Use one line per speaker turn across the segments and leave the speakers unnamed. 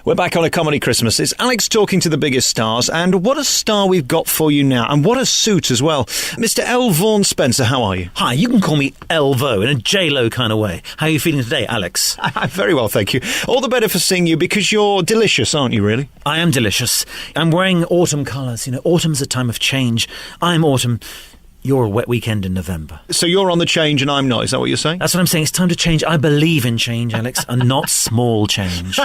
We're back on A Comedy Christmas. It's Alex talking to the biggest stars, and what a star we've got for you now, and what a suit as well. Mr. Vaughan Spencer, how are you?
Hi, you can call me Elvo in a J-Lo kind of way. How are you feeling today, Alex?
I'm very well, thank you. All the better for seeing you because you're delicious, aren't you, really?
I am delicious. I'm wearing autumn colours. You know, autumn's a time of change. I'm autumn. You're a wet weekend in November.
So you're on the change and I'm not, is that what you're saying?
That's what I'm saying. It's time to change. I believe in change, Alex, and not small change.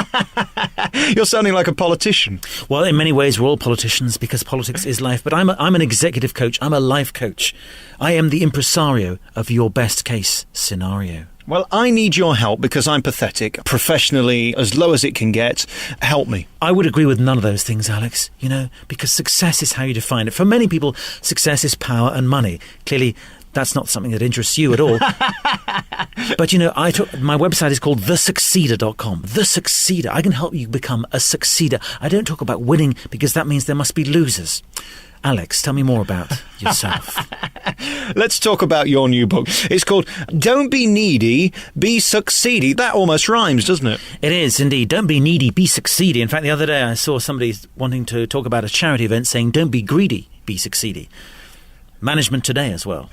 You're sounding like a politician.
Well, in many ways, we're all politicians because politics is life. But I'm an executive coach. I'm a life coach. I am the impresario of your best case scenario.
Well, I need your help because I'm pathetic, professionally, as low as it can get. Help me.
I would agree with none of those things, Alex, you know, because success is how you define it. For many people, success is power and money. Clearly, that's not something that interests you at all. But, you know, my website is called thesucceeder.com. The Succeeder. I can help you become a succeeder. I don't talk about winning because that means there must be losers. Alex, tell me more about yourself.
Let's talk about your new book. It's called Don't Be Needy, Be Succeedy. That almost rhymes, doesn't it?
It is, indeed. Don't be needy, be succeedy. In fact, the other day I saw somebody wanting to talk about a charity event saying, don't be greedy, be succeedy. Management Today as well.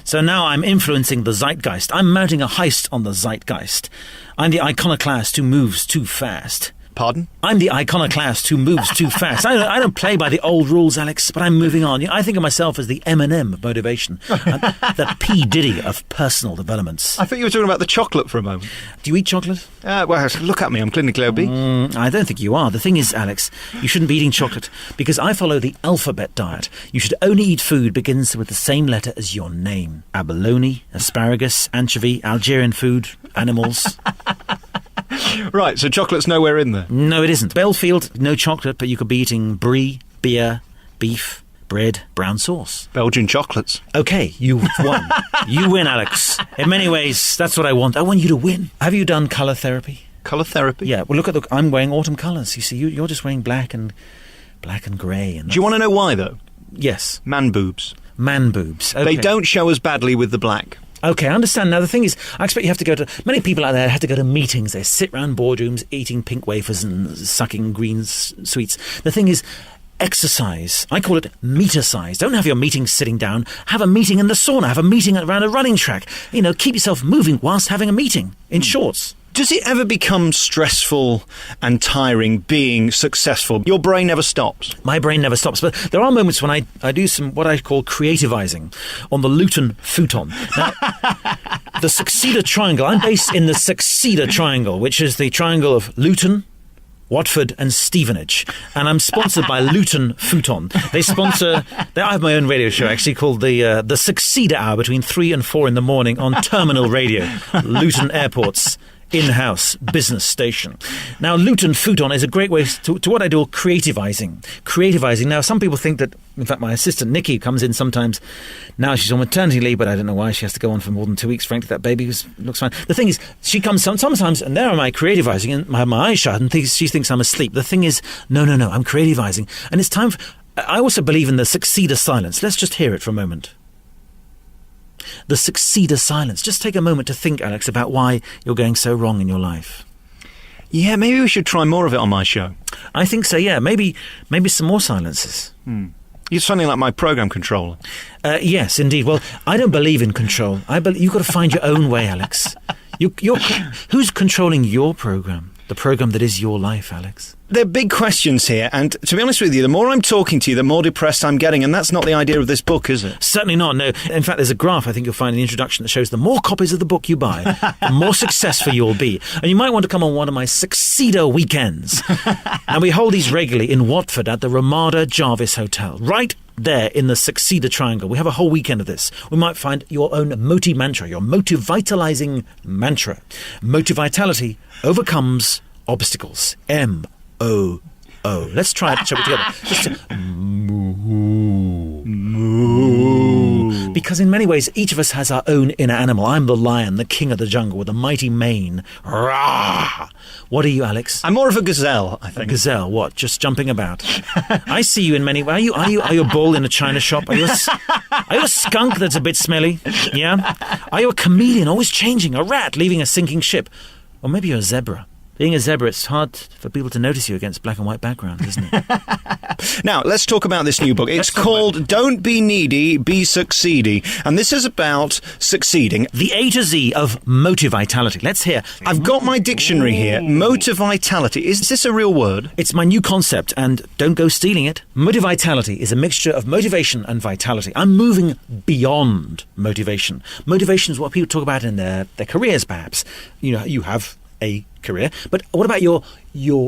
So now I'm influencing the zeitgeist. I'm mounting a heist on the zeitgeist. I'm the iconoclast who moves too fast.
Pardon?
I'm the iconoclast who moves too fast. I don't play by the old rules, Alex, but I'm moving on. I think of myself as the Eminem of motivation, the P. Diddy of personal developments.
I thought you were talking about the chocolate for a moment.
Do you eat chocolate?
Well, look at me, I'm clinically obese.
I don't think you are. The thing is, Alex, you shouldn't be eating chocolate because I follow the alphabet diet. You should only eat food begins with the same letter as your name. Abalone, asparagus, anchovy, Algerian food, animals.
Right, so chocolate's nowhere in there?
No, it isn't. Belfield, no chocolate, but you could be eating brie, beer, beef, bread, brown sauce.
Belgian chocolates.
Okay, you've won. You win, Alex. In many ways, that's what I want. I want you to win. Have you done colour therapy?
Colour therapy?
Yeah, well, look, I'm wearing autumn colours. You see, you're just wearing black and grey.
Do you want to know why, though?
Yes.
Man boobs.
Man boobs. Okay.
They don't show as badly with the black.
Okay, I understand. Now, the thing is, I expect you have to go to... Many people out there have to go to meetings. They sit around boardrooms eating pink wafers and sucking green sweets. The thing is, exercise. I call it meter-size. Don't have your meetings sitting down. Have a meeting in the sauna. Have a meeting around a running track. You know, keep yourself moving whilst having a meeting in shorts.
Does it ever become stressful and tiring being successful? Your brain never stops.
My brain never stops. But there are moments when I do some what I call creativizing on the Luton futon. Now, the Succeeder Triangle. I'm based in the Succeeder Triangle, which is the triangle of Luton, Watford and Stevenage, and I'm sponsored by Luton Futon. They sponsor... I have my own radio show actually called the Succeeder Hour between 3 and 4 in the morning on Terminal Radio, Luton Airport's in-house business station. Now, Luton Futon is a great way to what I do, creativizing. Creativizing. Now, some people think that, in fact, my assistant Nikki comes in sometimes. Now she's on maternity leave, but I don't know why she has to go on for more than 2 weeks. Frankly, that baby looks fine. The thing is, she comes sometimes, and there am I creativizing, and I have my eyes shut, and she thinks I'm asleep. The thing is, no, I'm creativizing. And it's time for... I also believe in the Succeeder silence. Let's just hear it for a moment. The Succeeder silence. Just take a moment to think, Alex, about why you're going so wrong in your life.
Yeah, maybe we should try more of it on my show.
I think so, yeah. Maybe some more silences.
You're sounding like my programme controller.
Yes, indeed. Well, I don't believe in control. You've got to find your own way, Alex. Who's controlling your programme? The programme that is your life, Alex.
There are big questions here, and to be honest with you, the more I'm talking to you, the more depressed I'm getting, and that's not the idea of this book, is it?
Certainly not, no. In fact, there's a graph I think you'll find in the introduction that shows the more copies of the book you buy, the more successful you'll be. And you might want to come on one of my Succeeder weekends. And we hold these regularly in Watford at the Ramada Jarvis Hotel, right there in the Succeeder Triangle. We have a whole weekend of this. We might find your own mantra, your motivitalizing mantra. Motivitality overcomes obstacles. M-O-O. Let's try it, shall we, together? Moo. Because in many ways, each of us has our own inner animal. I'm the lion, the king of the jungle, with a mighty mane. Rah! What are you, Alex?
I'm more of a gazelle, I think.
A gazelle, what? Just jumping about. I see you in many ways. Are you a bull in a china shop? Are you a skunk that's a bit smelly? Yeah? Are you a chameleon, always changing? A rat leaving a sinking ship? Or maybe you're a zebra. Being a zebra, it's hard for people to notice you against black and white backgrounds, isn't it?
Now, let's talk about this new book. It's called Don't Be Needy, Be Succeedy. And this is about succeeding.
The A to Z of motivitality. Let's hear.
I've got my dictionary here. Motivitality. Is this a real word?
It's my new concept, and don't go stealing it. Motivitality is a mixture of motivation and vitality. I'm moving beyond motivation. Motivation is what people talk about in their careers, perhaps. You know, you have a career, but what about your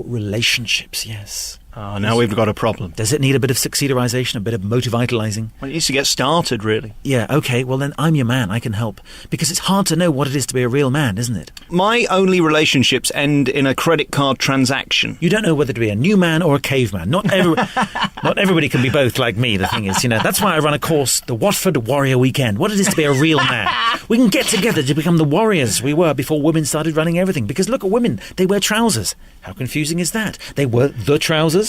relationships? Yes.
Oh, now we've got a problem.
Does it need a bit of succeedorization, a bit of motivitalizing?
Well, it needs to get started, really.
Yeah, okay, well then I'm your man, I can help. Because it's hard to know what it is to be a real man, isn't it?
My only relationships end in a credit card transaction.
You don't know whether to be a new man or a caveman. Not everybody can be both like me, the thing is, that's why I run a course, the Watford Warrior Weekend. What it is to be a real man. We can get together to become the warriors we were before women started running everything. Because look at women, they wear trousers. How confusing is that? They wear the trousers.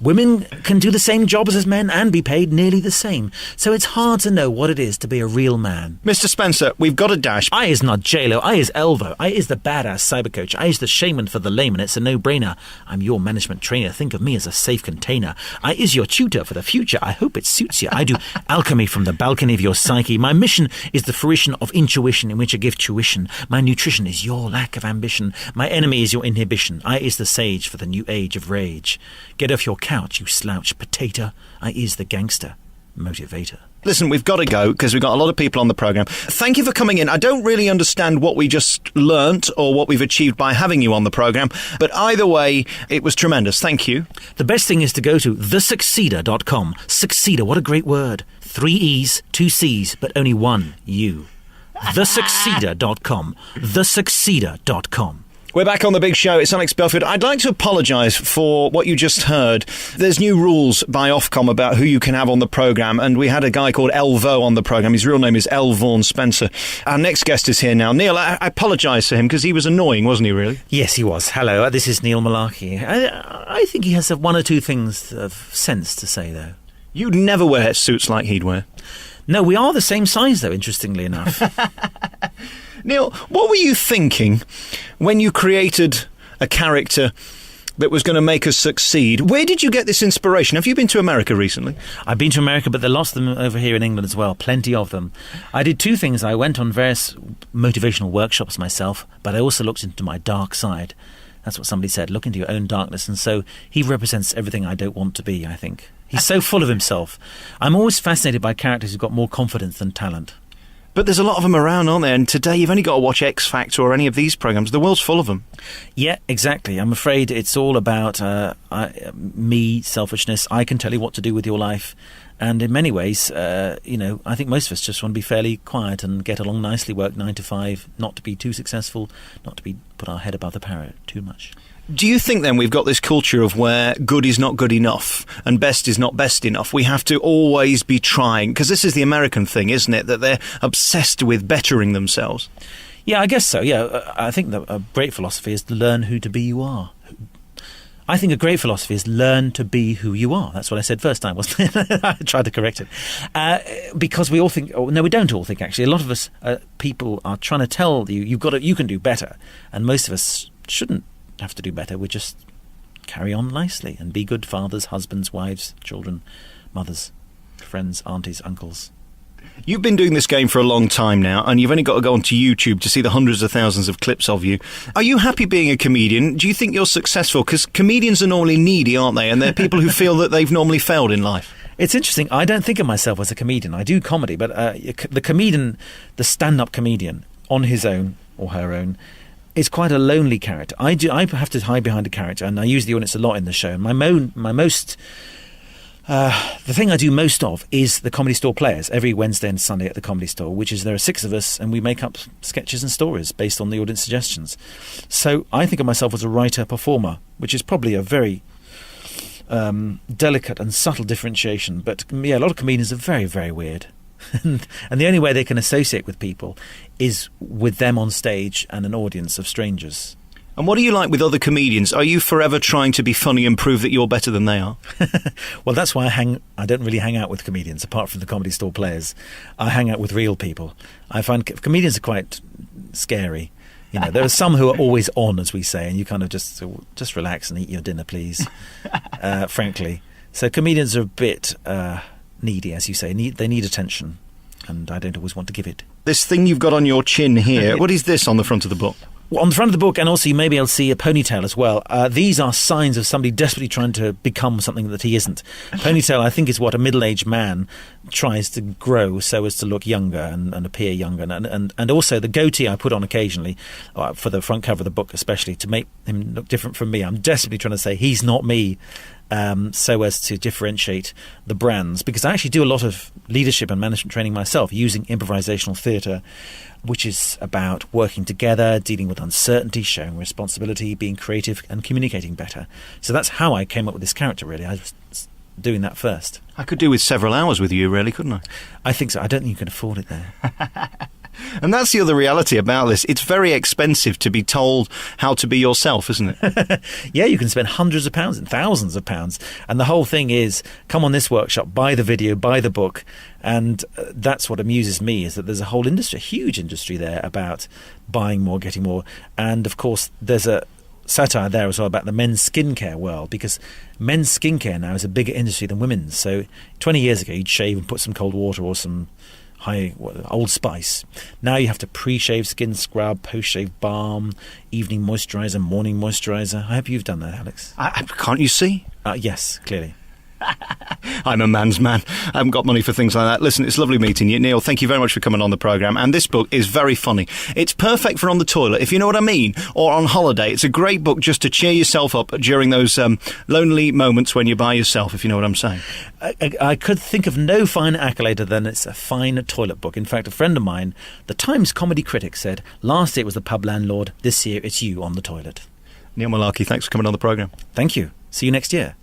Women can do the same jobs as men and be paid nearly the same. So it's hard to know what it is to be a real man.
Mr. Spencer, we've got a dash.
I is not J-Lo, I is Elvo, I is the badass cyber coach, I is the shaman for the layman, it's a no-brainer. I'm your management trainer, think of me as a safe container. I is your tutor for the future, I hope it suits you. I do alchemy from the balcony of your psyche. My mission is the fruition of intuition in which I give tuition. My nutrition is your lack of ambition. My enemy is your inhibition. I is the sage for the new age of rage. Get off your couch, you slouch potato. I is the gangster motivator.
Listen, we've got to go because we've got a lot of people on the programme. Thank you for coming in. I don't really understand what we just learnt or what we've achieved by having you on the programme, but either way, it was tremendous. Thank you.
The best thing is to go to thesucceeder.com. Succeeder, what a great word. 3 E's, 2 C's, but only 1 U. Thesucceeder.com. Thesucceeder.com.
We're back on The Big Show. It's Alex Belfield. I'd like to apologise for what you just heard. There's new rules by Ofcom about who you can have on the programme, and we had a guy called Elvo on the programme. His real name is Vaughan Spencer. Our next guest is here now. Neil, I apologise to him because he was annoying, wasn't he, really?
Yes, he was. Hello, this is Neil Mullarkey. I think he has one or two things of sense to say, though.
You'd never wear suits like he'd wear.
No, we are the same size, though, interestingly enough.
Neil, what were you thinking when you created a character that was going to make us succeed? Where did you get this inspiration? Have you been to America recently?
I've been to America, but there are lots of them over here in England as well, plenty of them. I did 2 things. I went on various motivational workshops myself, but I also looked into my dark side. That's what somebody said, look into your own darkness. And so he represents everything I don't want to be, I think. He's so full of himself. I'm always fascinated by characters who've got more confidence than talent.
But there's a lot of them around, aren't there? And today you've only got to watch X Factor or any of these programmes. The world's full of them.
Yeah, exactly. I'm afraid it's all about me, selfishness. I can tell you what to do with your life. And in many ways, I think most of us just want to be fairly quiet and get along nicely, work 9 to 5, not to be too successful, not to put our head above the parapet too much.
Do you think then we've got this culture of where good is not good enough and best is not best enough? We have to always be trying, because this is the American thing, isn't it, that they're obsessed with bettering themselves?
Yeah, I guess so, yeah. I think that a great philosophy is to learn who to be you are. I think a great philosophy is learn to be who you are. That's what I said first time, wasn't it? I tried to correct it. Because we all think, no, we don't all think, actually. A lot of us, people are trying to tell you, you can do better. And most of us shouldn't have to do better. We just carry on nicely and be good fathers, husbands, wives, children, mothers, friends, aunties, uncles.
You've been doing this game for a long time now, and you've only got to go onto YouTube to see the hundreds of thousands of clips of you. Are you happy being a comedian? Do you think you're successful? Because comedians are normally needy, aren't they? And they're people who feel that they've normally failed in life.
It's interesting. I don't think of myself as a comedian. I do comedy, but the comedian, the stand-up comedian, on his own or her own, is quite a lonely character. I have to hide behind a character, and I use the audience a lot in the show. And the thing I do most of is the Comedy Store Players, every Wednesday and Sunday at the Comedy Store, which is there are 6 of us, and we make up sketches and stories based on the audience suggestions. So I think of myself as a writer-performer, which is probably a very delicate and subtle differentiation. But yeah, a lot of comedians are very, very weird. And the only way they can associate with people is with them on stage and an audience of strangers.
And what are you like with other comedians? Are you forever trying to be funny and prove that you're better than they are?
Well, that's why I don't really hang out with comedians, apart from the Comedy Store Players. I hang out with real people. I find comedians are quite scary. There are some who are always on, as we say, and you kind of just relax and eat your dinner, please, frankly. So comedians are a bit needy, as you say. They need attention, and I don't always want to give it.
This thing you've got on your chin here, what is this on the front of the book?
Well, on the front of the book, and also you may be able to see a ponytail as well. These are signs of somebody desperately trying to become something that he isn't. Ponytail, I think, is what a middle-aged man tries to grow so as to look younger and appear younger. And also the goatee I put on occasionally, for the front cover of the book especially, to make him look different from me. I'm desperately trying to say he's not me, so as to differentiate the brands. Because I actually do a lot of leadership and management training myself, using improvisational theatre, which is about working together, dealing with uncertainty, sharing responsibility, being creative and communicating better. So that's how I came up with this character, really. I was doing that first.
I could do with several hours with you, really, couldn't I?
I think so. I don't think you can afford it there.
And that's the other reality about this. It's very expensive to be told how to be yourself, isn't it?
Yeah, you can spend hundreds of pounds and thousands of pounds. And the whole thing is, come on this workshop, buy the video, buy the book. And that's what amuses me, is that there's a whole industry, a huge industry there about buying more, getting more. And, of course, there's a satire there as well about the men's skincare world, because men's skincare now is a bigger industry than women's. So 20 years ago, you'd shave and put some cold water or some Old Spice. Now you have to pre-shave skin scrub, post-shave balm, evening moisturiser, morning moisturiser. I hope you've done that, Alex.
Can't you see?
Yes, clearly.
I'm a man's man. I haven't got money for things like that. Listen, it's lovely meeting you. Neil, thank you very much for coming on the programme. And this book is very funny. It's perfect for on the toilet, if you know what I mean, or on holiday. It's a great book just to cheer yourself up during those lonely moments when you're by yourself, if you know what I'm saying.
I could think of no finer accolade than it's a fine toilet book. In fact, a friend of mine, the Times comedy critic, said, last year it was the pub landlord, this year it's you on the toilet.
Neil Mullarkey, thanks for coming on the programme.
Thank you. See you next year.